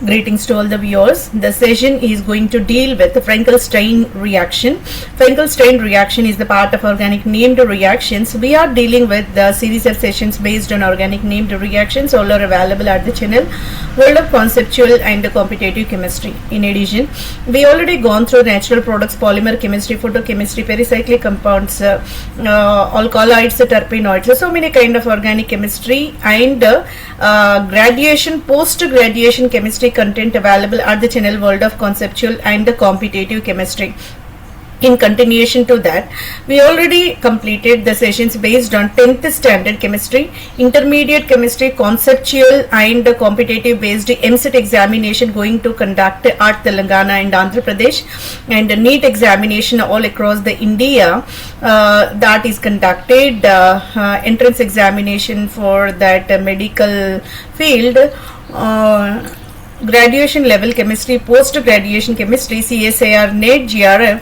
Greetings to all the viewers. The session is going to deal with the Frankenstein reaction. Frankenstein reaction is the part of organic named reactions. We are dealing with the series of sessions based on organic named reactions. All are available at the channel World of Conceptual and Competitive Chemistry. In addition, we already gone through natural products, polymer chemistry, photochemistry, pericyclic compounds, alkaloids, terpenoids. So many kind of organic chemistry and graduation, post-graduation chemistry content available at the channel World of Conceptual and Competitive Chemistry. In continuation to that, we already completed the sessions based on 10th standard chemistry, intermediate chemistry, conceptual and competitive based MCET examination going to conduct at Telangana and Andhra Pradesh, and NEET examination all across the India that is conducted, entrance examination for that medical field, graduation level chemistry, post graduation chemistry, CSIR, NET, GRF,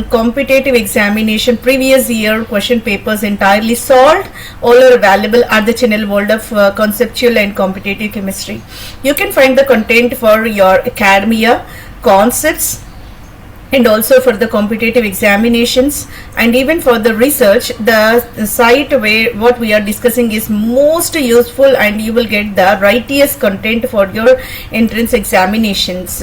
competitive examination, previous year question papers entirely solved. All are available at the channel World of Conceptual and Competitive Chemistry. You can find the content for your academia, concepts, and also for the competitive examinations, and even for the research. The site where what we are discussing is most useful, and you will get the righteous content for your entrance examinations,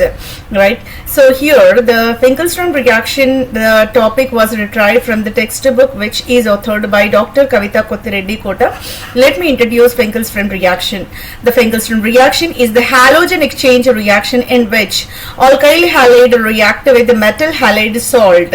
right? So here the Finkelstein reaction, the topic was retrieved from the textbook which is authored by Dr. Kavita Kothireddy Kota. Let me introduce Finkelstein reaction. The Finkelstein reaction is the halogen exchange reaction in which alkyl halide react with the metal halide salt.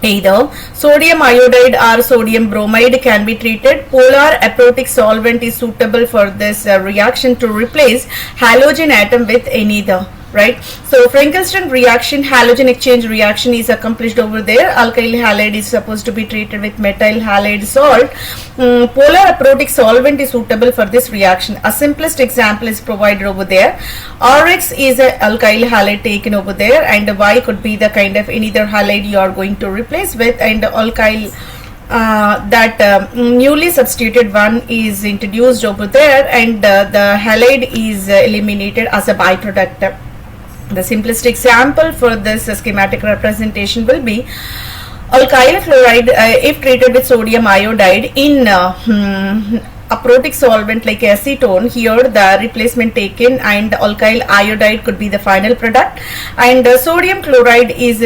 Either sodium iodide or sodium bromide can be treated. Polar aprotic solvent is suitable for this reaction to replace halogen atom with another. Right, so Frankenstein reaction, halogen exchange reaction is accomplished over there. Alkyl halide is supposed to be treated with methyl halide salt. Polar aprotic solvent is suitable for this reaction. A simplest example is provided over there. RX is a alkyl halide taken over there, and Y could be the kind of any other halide you are going to replace with, and alkyl newly substituted one is introduced over there, and the halide is eliminated as a byproduct. The simplest example for this schematic representation will be alkyl fluoride if treated with sodium iodide in aprotic solvent like acetone. Here the replacement taken, and alkyl iodide could be the final product, and sodium chloride is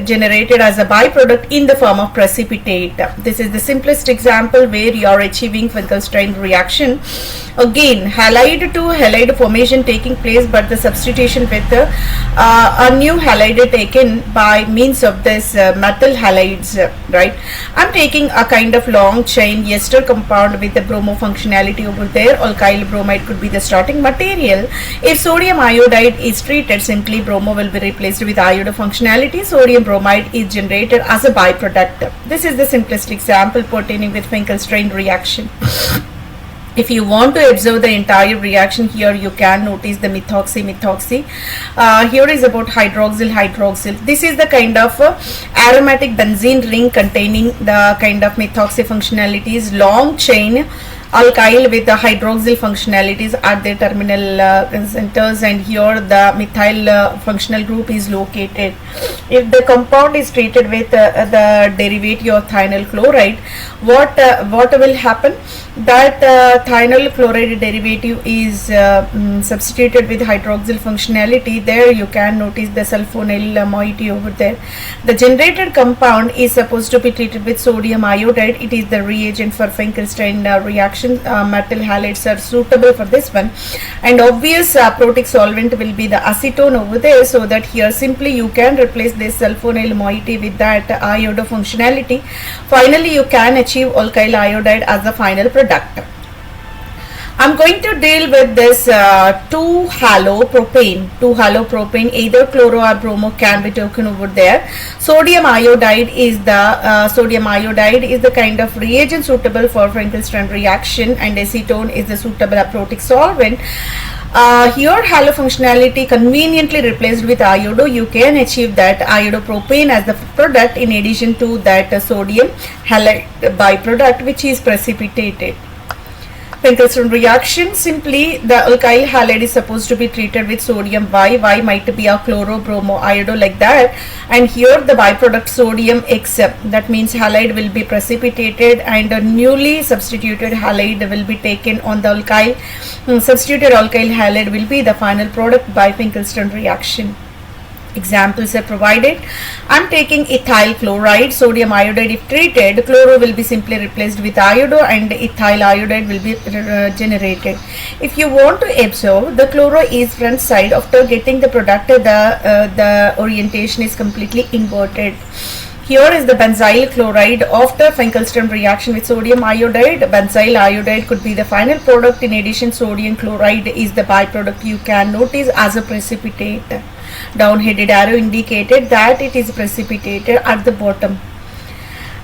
generated as a byproduct in the form of precipitate. This is the simplest example where you are achieving Finkelstein reaction. Again, halide to halide formation taking place, but the substitution with a new halide taken by means of this methyl halides, right? I'm taking a kind of long chain ester compound with the bromo functionality over there. Alkyl bromide could be the starting material. If sodium iodide is treated, simply bromo will be replaced with iodo functionality. Sodium bromide is generated as a byproduct. This is the simplest example pertaining with Finkelstein reaction. If you want to observe the entire reaction, here you can notice the methoxy. Here is about hydroxyl. This is the kind of aromatic benzene ring containing the kind of methoxy functionalities, long chain alkyl with the hydroxyl functionalities at their terminal centers, and here the methyl functional group is located. If the compound is treated with the derivative of thionyl chloride, what will happen? That thionyl chloride derivative is substituted with hydroxyl functionality. There you can notice the sulfonyl moiety over there. The generated compound is supposed to be treated with sodium iodide. It is the reagent for Finkelstein reaction. Metal halides are suitable for this one, and obvious aprotic solvent will be the acetone over there, so that here simply you can replace this sulfonyl moiety with that iodo functionality. Finally, you can achieve alkyl iodide as the final product. I'm going to deal with this 2-halopropane. Either chloro or bromo can be taken over there. Sodium iodide is the kind of reagent suitable for Frankenstein reaction, and acetone is the suitable aprotic solvent. Here halo functionality conveniently replaced with iodo. You can achieve that iodopropane as the product, in addition to that sodium halide byproduct which is precipitated. Finkelstein reaction, simply the alkyl halide is supposed to be treated with sodium Y might be a chlorobromoiodo like that, and here the byproduct sodium X, that means halide will be precipitated and a newly substituted halide will be taken on the alkyl, substituted alkyl halide will be the final product by Finkelstein reaction. Examples are provided. I am taking ethyl chloride, sodium iodide. If treated, chloro will be simply replaced with iodo and ethyl iodide will be generated. If you want to absorb, the chloro is front side. After getting the product, the orientation is completely inverted. Here is the benzyl chloride after Finkelstein reaction with sodium iodide. Benzyl iodide could be the final product. In addition, sodium chloride is the byproduct. You can notice as a precipitate. Down-headed arrow indicated that it is precipitated at the bottom.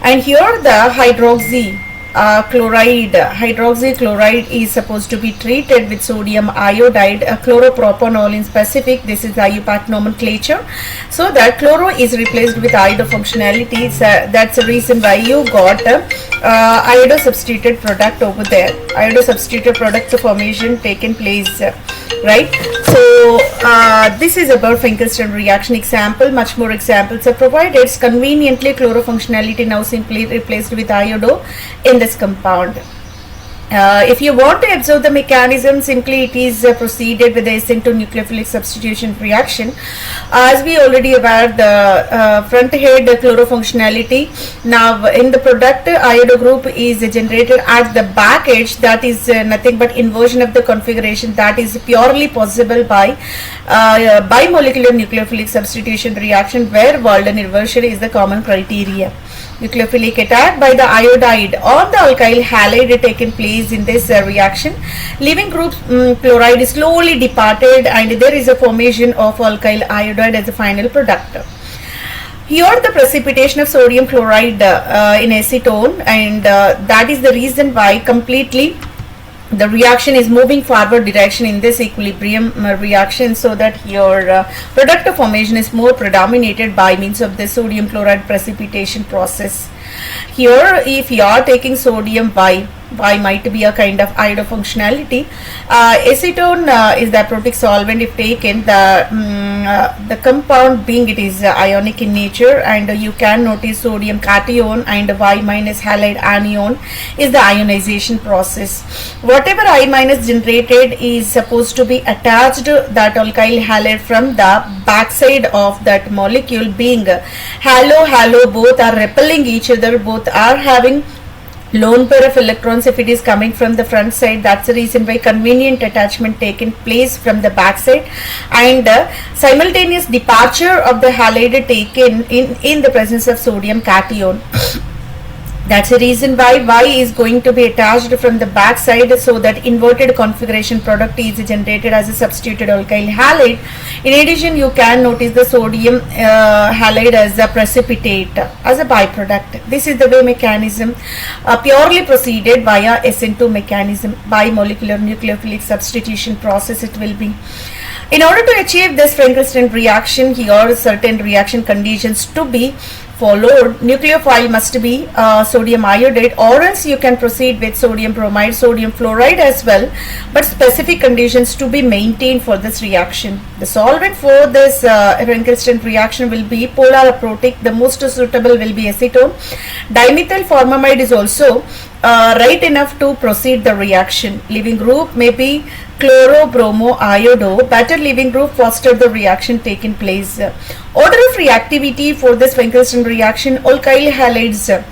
And here the hydroxy chloride is supposed to be treated with sodium iodide, chloropropanol in specific. This is the IUPAC nomenclature. So that chloro is replaced with iodo functionality. That's the reason why you got iodo substituted product over there. Iodo substituted product formation taken place, right? So this is about Finkelstein reaction example. Much more examples are provided. It's conveniently chlorofunctionality now simply replaced with iodo in this compound. If you want to observe the mechanism, simply it is proceeded with the SN2 nucleophilic substitution reaction. As we already aware, the front head chlorofunctionality. Now in the product, iodo group is generated at the back edge. That is nothing but inversion of the configuration. That is purely possible by bimolecular nucleophilic substitution reaction, where Walden inversion is the common criteria. Nucleophilic attack by the iodide on the alkyl halide taken place in this reaction. Leaving group chloride is slowly departed and there is a formation of alkyl iodide as a final product. Here the precipitation of sodium chloride in acetone, and that is the reason why completely the reaction is moving forward direction in this equilibrium reaction, so that your product formation is more predominated by means of the sodium chloride precipitation process. Here if you are taking sodium Y might be a kind of iodo functionality. Acetone is the aprotic solvent. If taken, the compound being it is ionic in nature, and you can notice sodium cation and Y minus halide anion is the ionization process. Whatever I minus generated is supposed to be attached that alkyl halide from the backside of that molecule, being halo both are repelling each other, both are having lone pair of electrons if it is coming from the front side. That's the reason why convenient attachment taken place from the back side, and simultaneous departure of the halide taken in the presence of sodium cation. That's the reason why Y is going to be attached from the back side, so that inverted configuration product is generated as a substituted alkyl halide. In addition, you can notice the sodium halide as a precipitate as a byproduct. This is the way mechanism purely proceeded via SN2 mechanism, bimolecular nucleophilic substitution process it will be. In order to achieve this Finkelstein reaction, here are certain reaction conditions to be followed. Nucleophile must be sodium iodide, or else you can proceed with sodium bromide, sodium fluoride as well, but specific conditions to be maintained for this reaction. The solvent for this Finkelstein reaction will be polar aprotic. The most suitable will be acetone. Dimethyl formamide is also right enough to proceed the reaction. Leaving group may be chlorobromoiodo. Better leaving group foster the reaction taking place. Order of reactivity for this Finkelstein reaction: alkyl halides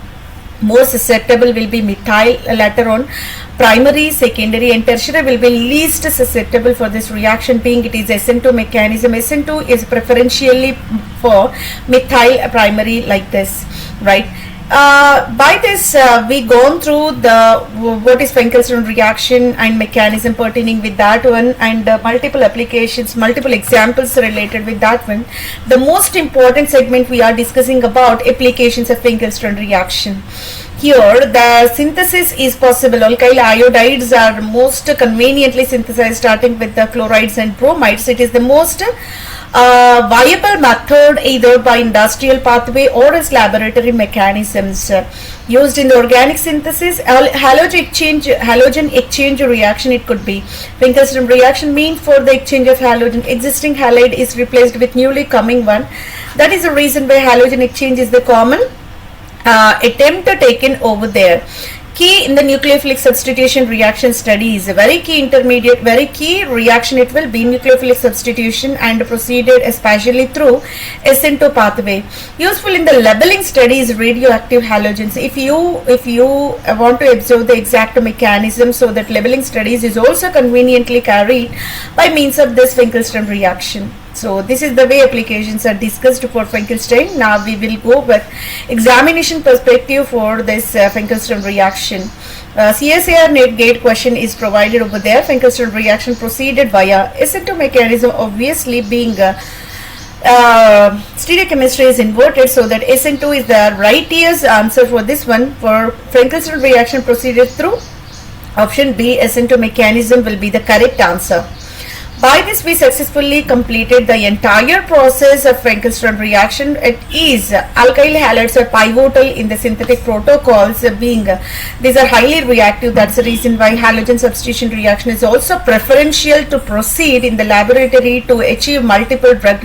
more susceptible will be methyl, later on primary, secondary and tertiary will be least susceptible for this reaction, being it is SN2 mechanism. SN2 is preferentially for methyl primary like this, right? By this we gone through the what is Finkelstein reaction and mechanism pertaining with that one, and multiple applications, multiple examples related with that one. The most important segment we are discussing about applications of Finkelstein reaction. Here the synthesis is possible. Alkyl iodides are most conveniently synthesized starting with the chlorides and bromides. It is the most viable method either by industrial pathway or as laboratory mechanisms used in the organic synthesis. Halogen exchange reaction, it could be Finkelstein reaction, mean for the exchange of halogen, existing halide is replaced with newly coming one. That is the reason why halogen exchange is the common attempt taken over there. Key in the nucleophilic substitution reaction study is a very key reaction. It will be nucleophilic substitution and proceeded especially through SN2 pathway. Useful in the labeling study is radioactive halogens. If you want to observe the exact mechanism, so that labeling studies is also conveniently carried by means of this Finkelstein reaction. So this is the way applications are discussed for Finkelstein. Now we will go with examination perspective for this Finkelstein reaction. CSIR net gate question is provided over there. Finkelstein reaction proceeded via SN2 mechanism, obviously being stereochemistry is inverted, so that SN2 is the righteous answer for this one. For Finkelstein reaction proceeded through option B, SN2 mechanism will be the correct answer. By this, we successfully completed the entire process of Finkelstein reaction. It is alkyl halides are pivotal in the synthetic protocols, being these are highly reactive. That's the reason why halogen substitution reaction is also preferential to proceed in the laboratory to achieve multiple drug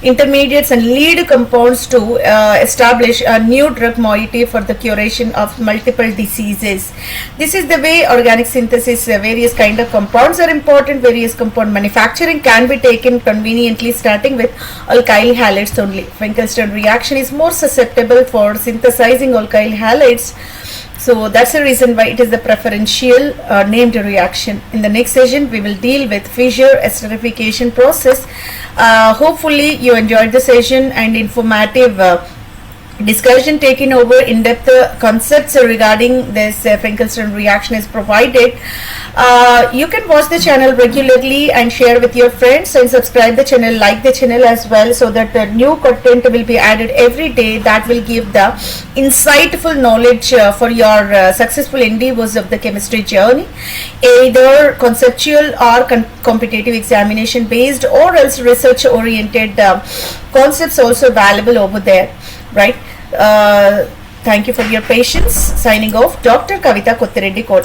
intermediates and lead compounds to establish a new drug moiety for the curation of multiple diseases. This is the way organic synthesis, various kind of compounds are important. Various compound manufacturing can be taken conveniently, starting with alkyl halides only. Finkelstein reaction is more susceptible for synthesizing alkyl halides, so that's the reason why it is the preferential named reaction. In the next session, we will deal with Fischer esterification process. Hopefully you enjoyed the session and informative discussion taken over. In-depth concepts regarding this Finkelstein reaction is provided. You can watch the channel regularly and share with your friends, and subscribe the channel, like the channel as well, so that the new content will be added every day that will give the insightful knowledge for your successful endeavors of the chemistry journey, either conceptual or competitive examination based, or else research oriented concepts also valuable over there, right? Thank you for your patience. Signing off, Dr. Kavita Kottireddy Kota.